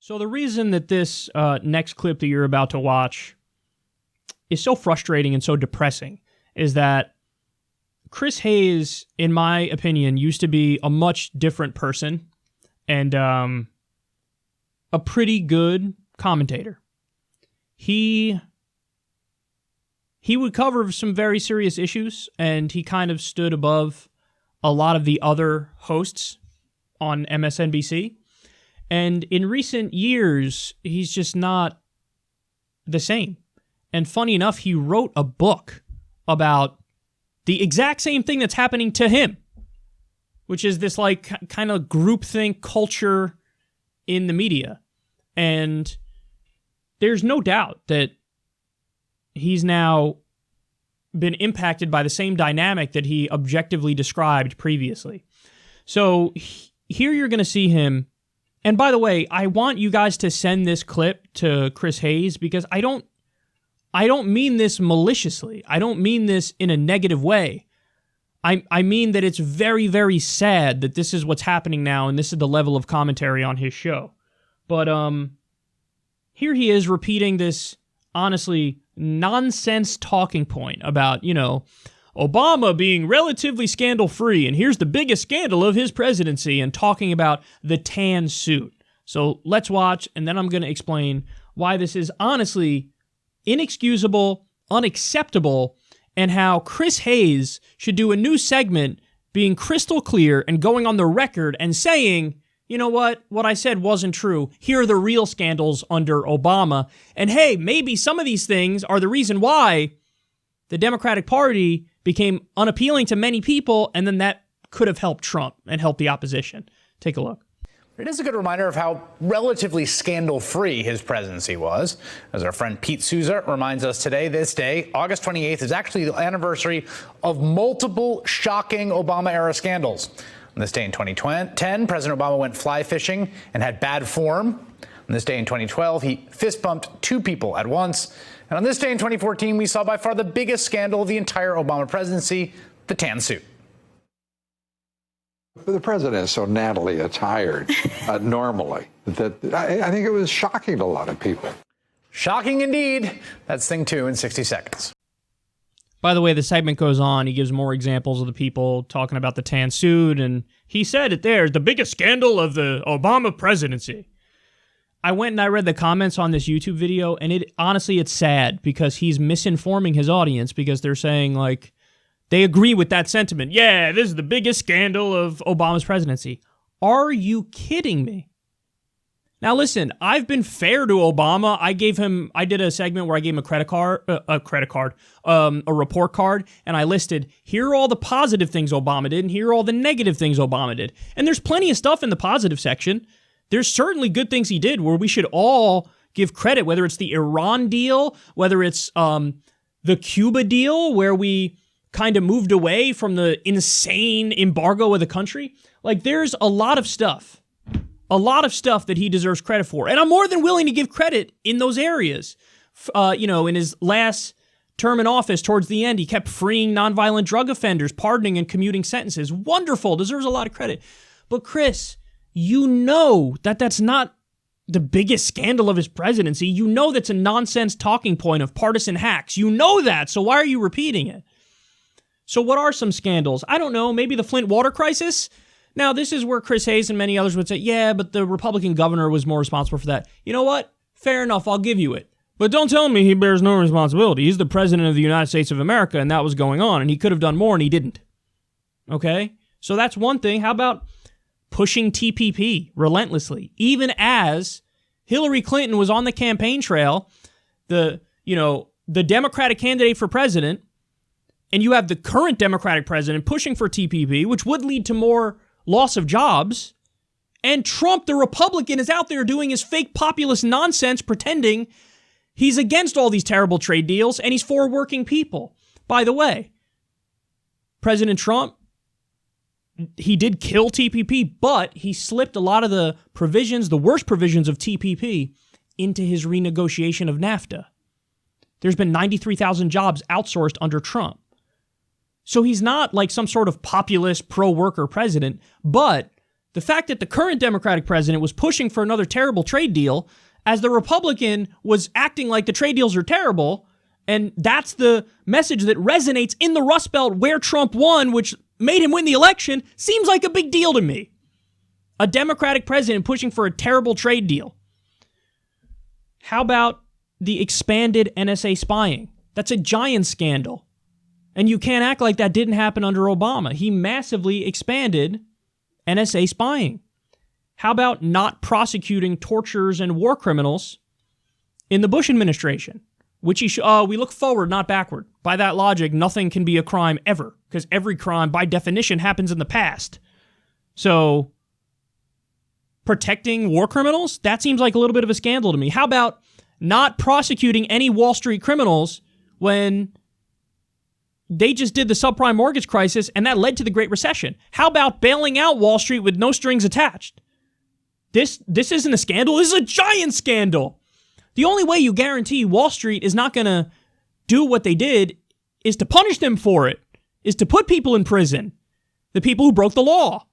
So the reason that this next clip that you're about to watch is so frustrating and so depressing is that Chris Hayes, in my opinion, used to be a much different person and a pretty good commentator. He would cover some very serious issues, and he kind of stood above a lot of the other hosts on MSNBC. And in recent years, he's just not the same. And funny enough, he wrote a book about the exact same thing that's happening to him, which is this like kind of groupthink culture in the media. And there's no doubt that he's now been impacted by the same dynamic that he objectively described previously. So here you're going to see him. And by the way, I want you guys to send this clip to Chris Hayes because I don't mean this maliciously. I don't mean this in a negative way. I mean that it's very, very sad that this is what's happening now and this is the level of commentary on his show. But here he is repeating this, honestly, nonsense talking point about, Obama being relatively scandal-free, and here's the biggest scandal of his presidency, and talking about the tan suit. So let's watch, and then I'm going to explain why this is honestly inexcusable, unacceptable, and how Chris Hayes should do a new segment being crystal clear and going on the record and saying, you know what I said wasn't true. Here are the real scandals under Obama. And hey, maybe some of these things are the reason why the Democratic Party became unappealing to many people, and then that could have helped Trump and helped the opposition. Take a look. It is a good reminder of how relatively scandal-free his presidency was. As our friend Pete Souza reminds us today, this day, August 28th, is actually the anniversary of multiple shocking Obama-era scandals. On this day in 2010, President Obama went fly fishing and had bad form. On this day in 2012, he fist-bumped two people at once. And on this day in 2014, we saw by far the biggest scandal of the entire Obama presidency, the tan suit. The president is so nattily attired normally that I think it was shocking to a lot of people. Shocking indeed. That's thing two in 60 seconds. By the way, the segment goes on. He gives more examples of the people talking about the tan suit, and he said it there, the biggest scandal of the Obama presidency. I went and I read the comments on this YouTube video, and honestly, it's sad because he's misinforming his audience because they're saying, like, they agree with that sentiment. Yeah, this is the biggest scandal of Obama's presidency. Are you kidding me? Now, listen, I've been fair to Obama. I did a segment where I gave him a report card, and I listed, here are all the positive things Obama did, and here are all the negative things Obama did. And there's plenty of stuff in the positive section. There's certainly good things he did where we should all give credit, whether it's the Iran deal, whether it's the Cuba deal, where we kind of moved away from the insane embargo of the country. Like, there's a lot of stuff that he deserves credit for. And I'm more than willing to give credit in those areas. In his last term in office, towards the end, he kept freeing nonviolent drug offenders, pardoning and commuting sentences. Wonderful, deserves a lot of credit. But Chris, you know that that's not the biggest scandal of his presidency. You know that's a nonsense talking point of partisan hacks. You know that, so why are you repeating it? So what are some scandals? I don't know, maybe the Flint water crisis? Now, this is where Chris Hayes and many others would say, yeah, but the Republican governor was more responsible for that. You know what? Fair enough, I'll give you it. But don't tell me he bears no responsibility. He's the president of the United States of America, and that was going on, and he could have done more, and he didn't. Okay? So that's one thing. How about pushing TPP relentlessly? Even as Hillary Clinton was on the campaign trail, the Democratic candidate for president, and you have the current Democratic president pushing for TPP, which would lead to more loss of jobs, and Trump, the Republican, is out there doing his fake populist nonsense, pretending he's against all these terrible trade deals, and he's for working people. By the way, President Trump, he did kill TPP, but he slipped a lot of the provisions, the worst provisions of TPP, into his renegotiation of NAFTA. There's been 93,000 jobs outsourced under Trump. So he's not like some sort of populist pro-worker president, but The fact that the current Democratic president was pushing for another terrible trade deal as the Republican was acting like the trade deals are terrible, and that's the message that resonates in the Rust Belt where Trump won, which made him win the election, seems like a big deal to me. A Democratic president pushing for a terrible trade deal. How about the expanded NSA spying? That's a giant scandal. And you can't act like that didn't happen under Obama. He massively expanded NSA spying. How about not prosecuting torturers and war criminals in the Bush administration? Which we look forward, not backward. By that logic, nothing can be a crime ever, because every crime, by definition, happens in the past. So, protecting war criminals? That seems like a little bit of a scandal to me. How about not prosecuting any Wall Street criminals when they just did the subprime mortgage crisis and that led to the Great Recession? How about bailing out Wall Street with no strings attached? This isn't a scandal. This is a giant scandal. The only way you guarantee Wall Street is not going to do what they did is to punish them for it, is to put people in prison, the people who broke the law.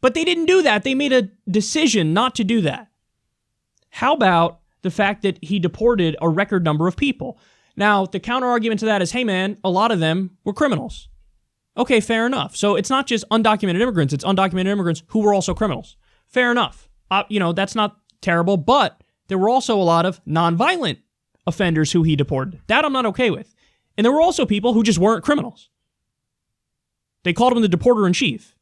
But they didn't do that. They made a decision not to do that. How about the fact that he deported a record number of people? Now, the counter-argument to that is, hey man, a lot of them were criminals. Okay, fair enough. So it's not just undocumented immigrants, it's undocumented immigrants who were also criminals. Fair enough. That's not terrible, but there were also a lot of nonviolent offenders who he deported. That I'm not okay with. And there were also people who just weren't criminals. They called him the deporter-in-chief.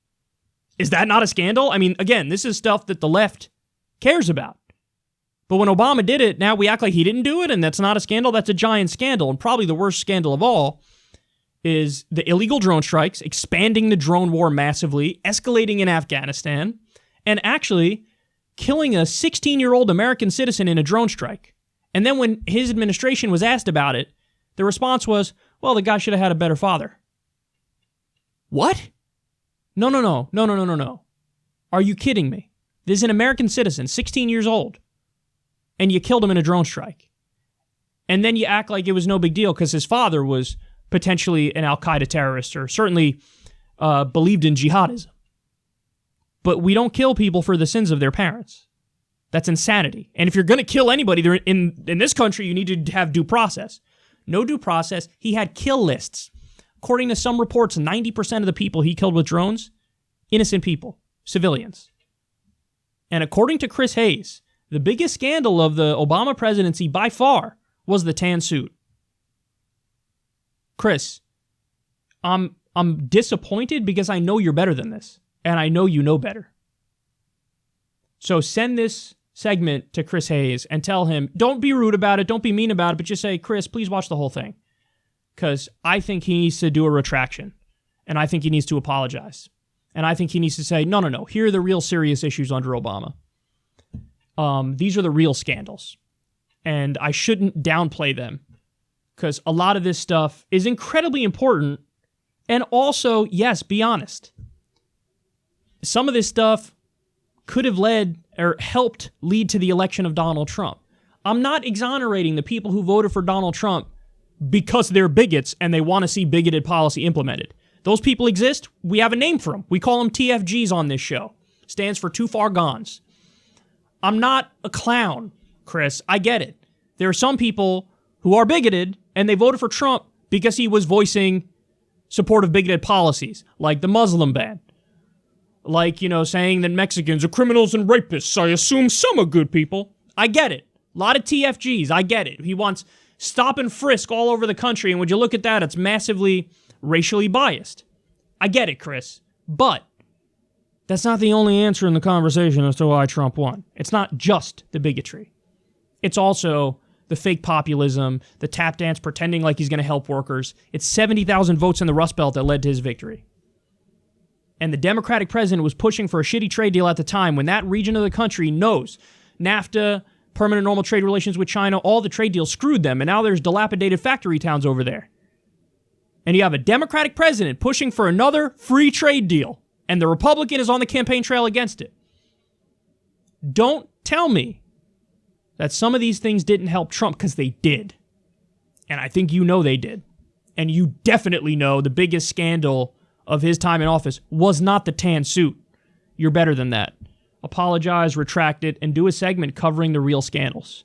Is that not a scandal? I mean, again, this is stuff that the left cares about. But when Obama did it, now we act like he didn't do it, and that's not a scandal. That's a giant scandal. And probably the worst scandal of all is the illegal drone strikes, expanding the drone war massively, escalating in Afghanistan, and actually killing a 16-year-old American citizen in a drone strike. And then when his administration was asked about it, the response was, well, the guy should have had a better father. What? No. Are you kidding me? This is an American citizen, 16 years old, and you killed him in a drone strike. And then you act like it was no big deal because his father was potentially an Al-Qaeda terrorist or certainly believed in jihadism. But we don't kill people for the sins of their parents. That's insanity. And if you're going to kill anybody in this country, you need to have due process. No due process. He had kill lists. According to some reports, 90% of the people he killed with drones, innocent people, civilians. And according to Chris Hayes, the biggest scandal of the Obama presidency by far was the tan suit. Chris, I'm disappointed because I know you're better than this. And I know you know better. So send this segment to Chris Hayes and tell him, don't be rude about it, don't be mean about it, but just say, Chris, please watch the whole thing. Because I think he needs to do a retraction. And I think he needs to apologize. And I think he needs to say, no, here are the real serious issues under Obama. These are the real scandals. And I shouldn't downplay them. Because a lot of this stuff is incredibly important. And also, yes, be honest. Some of this stuff could have led or helped lead to the election of Donald Trump. I'm not exonerating the people who voted for Donald Trump because they're bigots and they want to see bigoted policy implemented. Those people exist. We have a name for them. We call them TFGs on this show. Stands for Too Far Gones. I'm not a clown, Chris. I get it. There are some people who are bigoted and they voted for Trump because he was voicing support of bigoted policies, like the Muslim ban. Like, saying that Mexicans are criminals and rapists. I assume some are good people. I get it. A lot of TFGs. I get it. He wants stop and frisk all over the country. And when you look at that, it's massively racially biased. I get it, Chris. But that's not the only answer in the conversation as to why Trump won. It's not just the bigotry. It's also the fake populism, the tap dance pretending like he's going to help workers. It's 70,000 votes in the Rust Belt that led to his victory. And the Democratic president was pushing for a shitty trade deal at the time when that region of the country knows NAFTA, permanent normal trade relations with China, all the trade deals screwed them, and now there's dilapidated factory towns over there. And you have a Democratic president pushing for another free trade deal, and the Republican is on the campaign trail against it. Don't tell me that some of these things didn't help Trump, because they did. And I think you know they did. And you definitely know the biggest scandal of his time in office was not the tan suit. You're better than that. Apologize, retract it, and do a segment covering the real scandals.